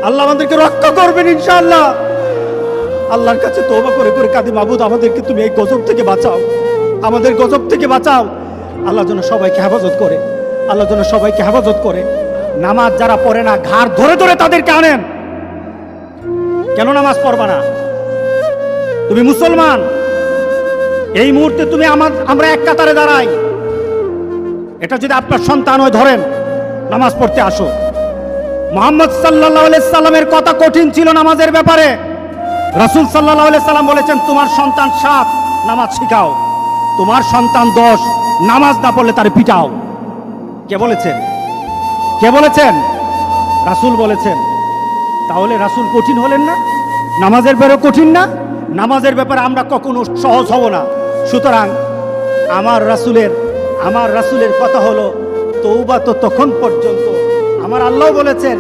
আল্লাহ আমাদেরকে রক্ষা করবেন ইনশাআল্লাহ। আল্লাহর কাছে তওবা করে করে কাঁদি, মাবুদ আমাদেরকে তুমি এই গজব থেকে বাঁচাও, আমাদের গজব থেকে বাঁচাও। আল্লাহ যেন সবাইকে হেফাজত করে, আল্লাহ যেন সবাইকে হেফাজত করে। নামাজ যারা পড়ে না ঘাড় ধরে ধরে তাদেরকে আনেন। কেন নামাজ পড়বা না? তুমি মুসলমান, এই মুহূর্তে তুমি আমরা এক কাতারে দাঁড়াই। এটা যদি আপনার সন্তান হয় ধরেন, নামাজ পড়তে আসো। মুহাম্মদ সাল্লাল্লাহু আলাইহি সাল্লামের কথা কঠিন ছিল নামাজের ব্যাপারে। রাসূল সাল্লাল্লাহু আলাইহি সাল্লাম বলেছেন, তোমার সন্তান 7 নামাজ শিখাও, তোমার সন্তান 10 নামাজ না পড়লে তারে পিটাও। কে বলেছেন? কে বলেছেন? রাসূল বলেছেন। তাহলে রাসূল কঠিন হলেন না? নামাজের ব্যাপারে কঠিন না? নামাজের ব্যাপারে আমরা কখনো সহজ হব না। সুতরাং আমার রাসূলের কথা হলো তওবা তো তখন পর্যন্ত। আমার আল্লাহ বলেছেন